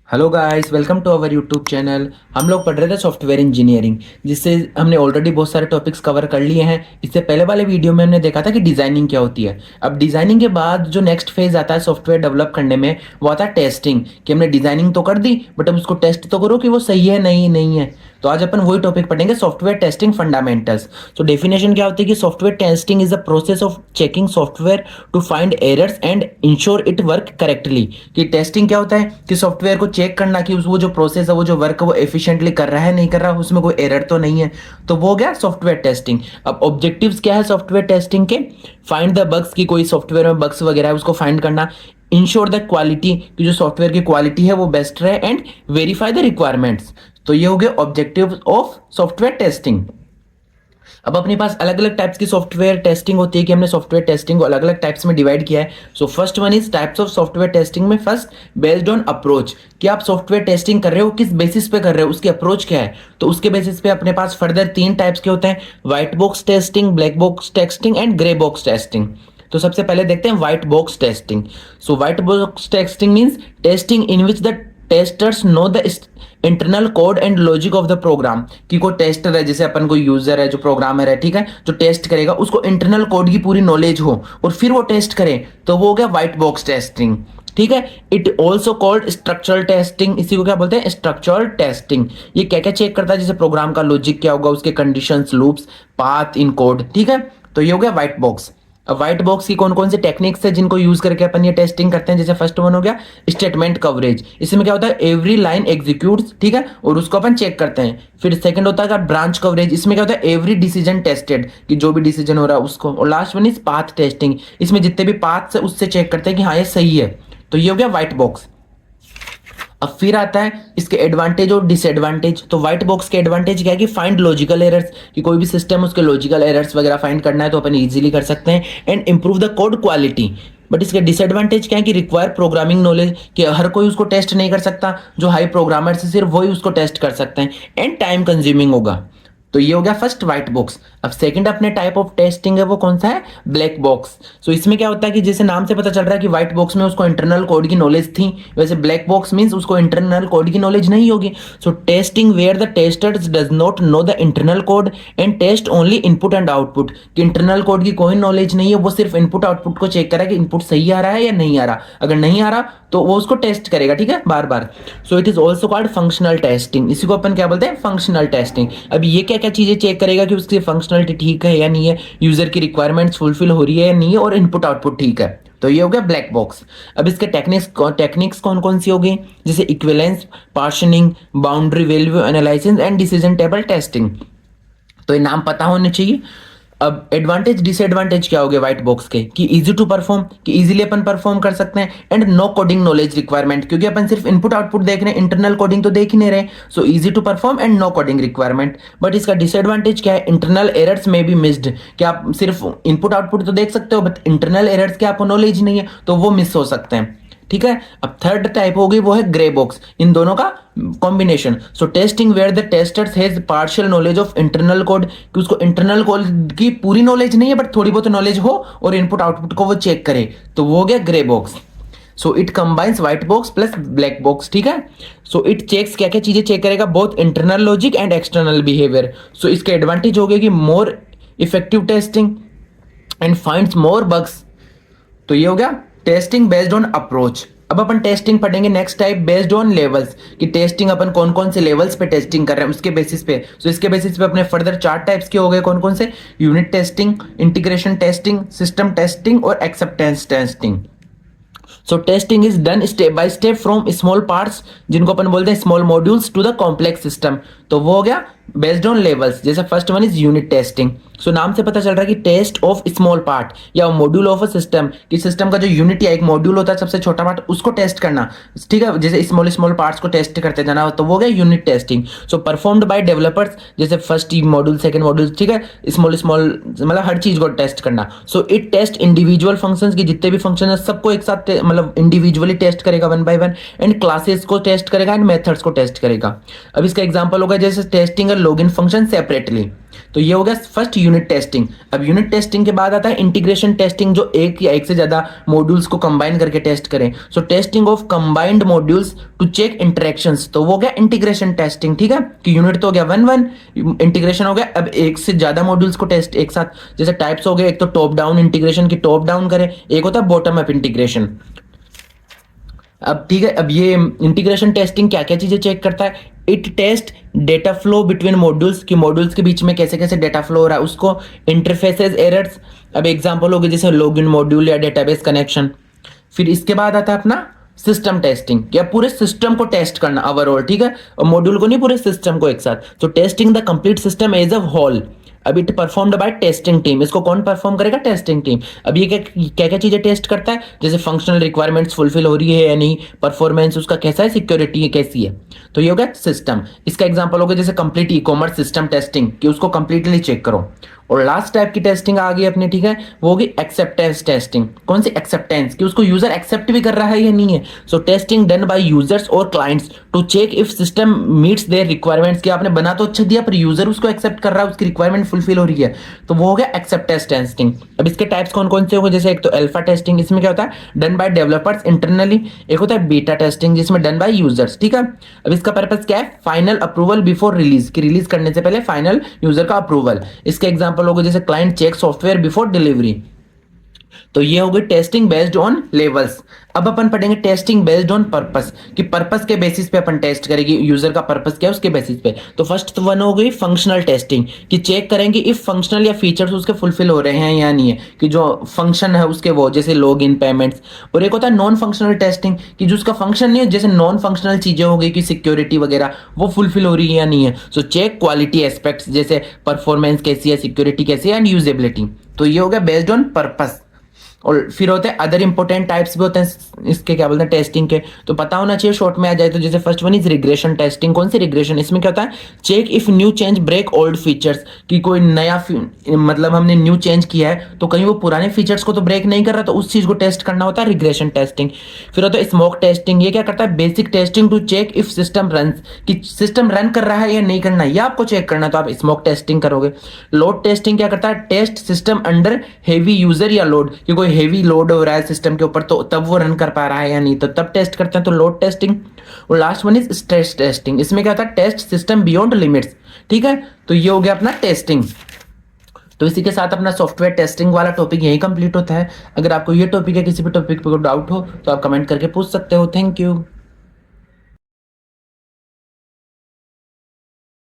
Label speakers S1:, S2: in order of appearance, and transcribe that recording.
S1: Hello guys, welcome to our YouTube channel. हम लोग पढ़ रहे थे सॉफ्टवेयर इंजीनियरिंग, जिससे हमने ऑलरेडी बहुत सारे टॉपिक्स कवर कर लिए हैं। इससे पहले वाले वीडियो में हमने देखा था कि डिज़ाइनिंग क्या होती है। अब डिज़ाइनिंग के बाद जो नेक्स्ट फेज आता है सॉफ्टवेयर डेवलप करने में, वो आता है टेस्टिंग। कि हमने डिज़ाइनिंग तो कर दी, बट अब उसको टेस्ट तो करो कि वो सही है नहीं है। तो आज अपन वही टॉपिक पढ़ेंगे, सॉफ्टवेयर टेस्टिंग फंडामेंटल्स। तो डेफिनेशन क्या होती है कि software testing is a process of checking software to find errors and ensure it work correctly. कि टेस्टिंग क्या होता है कि सॉफ्टवेयर को चेक करना कि वो जो प्रोसेस है, वो जो वर्क है, वो एफिशिएंटली कर रहा है नहीं कर रहा, उसमें कोई एरर तो नहीं है। तो वो हो गया सॉफ्टवेयर टेस्टिंग। अब ऑब्जेक्टिव्स क्या है सॉफ्टवेयर टेस्टिंग के? फाइंड द बग्स, की कोई सॉफ्टवेयर में बग्स वगैरह है उसको फाइंड करना। इंश्योर द क्वालिटी, कि जो सॉफ्टवेयर की क्वालिटी है वो बेस्ट रहे, एंड वेरीफाई द रिक्वायरमेंट्स। तो ये हो गए ऑब्जेक्टिव ऑफ सॉफ्टवेयर टेस्टिंग। अब अपने पास अलग अलग टाइप्स की सॉफ्टवेयर टेस्टिंग होती है कि हमने सॉफ्टवेयर टेस्टिंग को अलग अलग टाइप्स में डिवाइड किया है। So first one is types of software testing में फर्स्ट, बेस्ड ऑन अप्रोच। कि आप सॉफ्टवेयर टेस्टिंग कर रहे हो किस बेसिस पे कर रहे हो, उसकी अप्रोच क्या है। तो उसके बेसिस पे अपने पास फर्दर तीन टाइप्स के होते हैं: white box testing, black box testing and grey box testing. तो सबसे पहले देखते हैं white box testing. So white box testing means testing in which the testers know the internal code and logic of the program. कि कोई tester है, जैसे अपन कोई यूजर है जो प्रोग्रामर है, ठीक है, जो टेस्ट करेगा, उसको इंटरनल कोड की पूरी नॉलेज हो और फिर वो टेस्ट करे, तो वो हो गया व्हाइट बॉक्स टेस्टिंग। ठीक है। It also called structural testing. इसी को क्या बोलते हैं? Structural testing. ये क्या क्या चेक करता है? जैसे प्रोग्राम का लॉजिक क्या होगा, उसके कंडीशंस, लूप्स, पाथ इन कोड। ठीक है। तो ये हो गया व्हाइट बॉक्स। अब व्हाइट बॉक्स की कौन कौन से टेक्निक्स है जिनको यूज करके अपन ये टेस्टिंग करते हैं? जैसे फर्स्ट वन हो गया स्टेटमेंट कवरेज। इसमें क्या होता है? एवरी लाइन एग्जीक्यूट्स, ठीक है, और उसको अपन चेक करते हैं। फिर सेकंड होता है ब्रांच कवरेज। इसमें क्या होता है? एवरी डिसीजन टेस्टेड, कि जो भी डिसीजन हो रहा है उसको। और last one is path testing. इसमें जितने भी पाथ है उससे चेक करते हैं कि हाँ ये सही है। तो ये हो गया व्हाइट बॉक्स। अब फिर आता है इसके एडवांटेज और डिसएडवांटेज। तो व्हाइट बॉक्स के एडवांटेज क्या है कि फाइंड लॉजिकल एरर्स, कि कोई भी सिस्टम उसके लॉजिकल एरर्स वगैरह फाइंड करना है तो अपन इजीली कर सकते हैं, and improve the code quality. But इसके डिसएडवांटेज क्या है कि रिक्वायर प्रोग्रामिंग नॉलेज, कि हर कोई उसको टेस्ट नहीं कर सकता, जो हाई प्रोग्रामर से सिर्फ वही उसको टेस्ट कर सकते हैं, एंड टाइम कंज्यूमिंग होगा। तो ये हो गया फर्स्ट व्हाइट बॉक्स। अब सेकंड अपने टाइप ऑफ टेस्टिंग है वो कौन सा है? Black box. सो इसमें क्या होता है कि जैसे नाम से पता चल रहा है कि व्हाइट बॉक्स में उसको इंटरनल कोड की नॉलेज थी, वैसे ब्लैक बॉक्स मींस उसको इंटरनल कोड की नॉलेज नहीं होगी। So testing where the testers does not know the internal code and test only input and output. कि इंटरनल कोड की कोई नॉलेज नहीं है, वो सिर्फ इनपुट आउटपुट को चेक करा कि इनपुट सही आ रहा है या नहीं आ रहा। अगर नहीं आ रहा तो वो उसको टेस्ट करेगा, ठीक है, बार बार। So it is also called functional testing. इसी को अपन क्या बोलते हैं? Functional testing. अब ये क्या क्या चीजें चेक करेगा कि उसकी फंक्शनलिटी ठीक है या नहीं है, यूजर की रिक्वायरमेंट्स फुलफिल हो रही है या नहीं है, और इनपुट आउटपुट ठीक है। तो ये हो गया ब्लैक बॉक्स। अब इसके टेक्निक्स कौन कौन सी होगी? जैसे equivalence, partitioning, boundary value analysis and decision table testing. तो ये नाम पता होने चाहिए। अब एडवांटेज डिसएडवांटेज क्या हो गया व्हाइट बॉक्स के? कि इजी टू परफॉर्म, कि इजीली अपन परफॉर्म कर सकते हैं, and no coding knowledge requirement, क्योंकि अपन सिर्फ इनपुट आउटपुट देख रहे हैं, इंटरनल कोडिंग तो देख ही नहीं रहे। So easy to perform and no coding requirement. But इसका डिसएडवांटेज क्या है? इंटरनल एरर्स में बी मिस्ड। कि आप सिर्फ इनपुट आउटपुट तो देख सकते हो, बट इंटरनल एरर्स के आपको नॉलेज नहीं है, तो वो मिस हो सकते हैं। ठीक है। अब थर्ड टाइप होगी वो है ग्रे बॉक्स, इन दोनों का combination. So testing where the testers has partial knowledge of internal code, कि उसको इंटरनल कोड की पूरी नॉलेज नहीं है, बट थोड़ी बहुत नॉलेज हो, और इनपुट आउटपुट को वो चेक करे, तो वो हो गया grey box. So it combines white box plus black box. ठीक है। सो इट चेक्स क्या क्या चीजें चेक करेगा? Both internal logic and external behaviour. So इसके एडवांटेज हो गए कि more effective testing and finds more bugs. तो ये हो गया टेस्टिंग बेस्ड ऑन अप्रोच। अब अपन टेस्टिंग पढ़ेंगे next type, based on levels. कि टेस्टिंग अपन कौन कौन से लेवल्स पे टेस्टिंग कर रहे हैं उसके बेसिस पे। सो इसके बेसिस पे अपने फर्दर चार टाइप्स के हो गए, कौन कौन से? Unit testing, integration testing, system testing और acceptance testing. So testing is done step by step from small parts, जिनको अपन बोलते हैं small modules, to the complex system. तो वो हो गया बेस्ड ऑन लेवल्स। जैसे first one is unit testing. So नाम से पता चल रहा है कि टेस्ट ऑफ स्मॉल पार्ट या मॉड्यूल ऑफ अ सिस्टम, कि सिस्टम का जो यूनिट या एक मॉड्यूल होता है सबसे छोटा पार्ट, उसको टेस्ट करना। ठीक है। जैसे स्मॉल स्मॉल पार्ट्स को टेस्ट करते जाना, तो वो हो गया unit testing. So performed by developers, जैसे फर्स्ट मॉड्यूल, सेकंड मॉड्यूल, ठीक है, स्मॉल स्मॉल मतलब हर चीज को टेस्ट करना। So it taste individual functions, की जितने भी फंक्शन है सबको एक साथ मतलब इंडिविजुअली टेस्ट करेगा one by one, and classes को टेस्ट करेगा, एंड मेथड्स को टेस्ट करेगा। अब इसका एग्जांपल होगा जैसे टेस्टिंग अ लॉगिन फंक्शन सेपरेटली। तो ये हो गया फर्स्ट यूनिट टेस्टिंग। अब यूनिट टेस्टिंग के बाद आता है इंटीग्रेशन टेस्टिंग, जो एक या एक से ज्यादा मॉड्यूल्स को कंबाइन करके टेस्ट करें। So testing of combined modules to check interactions, तो वो हो गया इंटीग्रेशन टेस्टिंग। ठीक है, कि यूनिट तो हो गया वन वन, इंटीग्रेशन हो गया अब एक से ज्यादा मॉड्यूल्स को टेस्ट एक साथ। जैसे टाइप्स हो गए, एक तो टॉप डाउन इंटीग्रेशन की टॉप डाउन करे, एक होता है बॉटम अप इंटीग्रेशन। अब ठीक है, अब ये इंटीग्रेशन टेस्टिंग क्या क्या चीजें चेक करता है? It taste data flow between modules, कि मॉड्यूल्स के बीच में कैसे कैसे डेटा फ्लो हो रहा है उसको। इंटरफेसेस एरर्स, अब एग्जांपल हो गए जैसे लॉगिन मॉड्यूल या डेटाबेस कनेक्शन। फिर इसके बाद आता है अपना सिस्टम टेस्टिंग, क्या पूरे सिस्टम को टेस्ट करना ओवरऑल। ठीक है, और मॉड्यूल को नहीं, पूरे सिस्टम को एक साथ। तो testing the complete system as a whole. अब it performed by testing team, इसको कौन परफॉर्म करेगा? Testing team. अब ये क्या क्या चीजें टेस्ट करता है? जैसे फंक्शनल रिक्वायरमेंट्स फुलफिल हो रही है या नहीं, परफॉर्मेंस उसका कैसा है, सिक्योरिटी है कैसी है। तो ये हो गया सिस्टम। इसका एग्जांपल हो गया जैसे complete e commerce system testing, कि उसको कंप्लीटली चेक करो। और लास्ट टाइप की टेस्टिंग आ गई अपनी, ठीक है, वो होगी एक्सेप्टेंस टेस्टिंग। कौन सी एक्सेप्टेंस? कि उसको यूजर एक्सेप्ट भी कर रहा है या नहीं है। So testing done by users और clients to check if system meets their requirements, कि आपने बना तो अच्छा दिया पर यूजर उसको एक्सेप्ट कर रहा है, उसकी रिक्वायरमेंट फुलफिल हो रही है, तो वो हो गया एक्सेप्टेंस टेस्टिंग। अब इसके टाइप्स कौन कौन से होंगे? जैसे एक तो अल्फा टेस्टिंग, इसमें क्या होता है, डन बाय डेवलपर्स इंटरनली। एक होता है बीटा टेस्टिंग, जिसमें डन बाय यूजर्स। ठीक है, अब इसका पर्पस क्या है? फाइनल अप्रूवल बिफोर रिलीज, की रिलीज करने से पहले फाइनल यूजर का अप्रूवल। इसके एग्जांपल होगा जैसे client check software before delivery. तो ये हो गई टेस्टिंग बेस्ड ऑन लेवल्स। अब अपन पढ़ेंगे टेस्टिंग बेस्ड ऑन पर्पस, कि पर्पस के बेसिस पे अपन टेस्ट करेंगे, यूजर का पर्पस क्या है उसके बेसिस पे। तो फर्स्ट वन हो गई फंक्शनल टेस्टिंग, कि चेक करेंगे इफ फंक्शनल या फीचर्स उसके फुलफिल हो रहे हैं या नहीं है, कि जो फंक्शन है उसके वो, जैसे लॉग इन पेमेंट्स। और एक होता है नॉन फंक्शनल टेस्टिंग, कि जो उसका फंक्शन नहीं है, जैसे नॉन फंक्शनल चीजें हो गई कि सिक्योरिटी वगैरह, वो फुलफिल हो रही है या नहीं है। सो चेक क्वालिटी एस्पेक्ट्स, जैसे परफॉर्मेंस कैसी है, सिक्योरिटी कैसी है, एंड यूजेबिलिटी। तो ये हो गया बेस्ड ऑन पर्पस। और फिर होते हैं अदर इंपॉर्टेंट टाइप्स भी होते हैं इसके, क्या बोलते हैं, टेस्टिंग के, तो पता होना चाहिए शॉर्ट में आ जाए। तो जैसे first one is regression testing. कौन सी रिग्रेशन? इसमें क्या होता है, check if new change break old features, कि कोई नया मतलब हमने न्यू चेंज किया है तो कहीं वो पुराने फीचर्स को तो ब्रेक नहीं कर रहा, तो उस चीज को टेस्ट करना होता है रिग्रेशन टेस्टिंग। फिर होता है स्मोक टेस्टिंग, ये क्या करता है, basic testing to check if system run, कि सिस्टम रन कर रहा है या नहीं करना, ये आपको चेक करना, तो आप स्मोक टेस्टिंग करोगे। लोड टेस्टिंग क्या करता है, test system under heavy user या लोड, कि कोई हेवी लोड हो रहा है सिस्टम के ऊपर, तो तब वो रन कर पा रहा है या नहीं, तो तब टेस्ट करते हैं, तो लोड टेस्टिंग। और last one is stress testing, इसमें क्या होता है, टेस्ट सिस्टम बियॉन्ड लिमिट्स। ठीक है, तो ये हो गया अपना टेस्टिंग। तो इसी के साथ अपना सॉफ्टवेयर टेस्टिंग वाला टॉपिक यही कंप्लीट होता है। अगर आपको ये टॉपिक है, किसी भी टॉपिक पर डाउट हो तो आप कमेंट करके पूछ सकते हो। Thank you.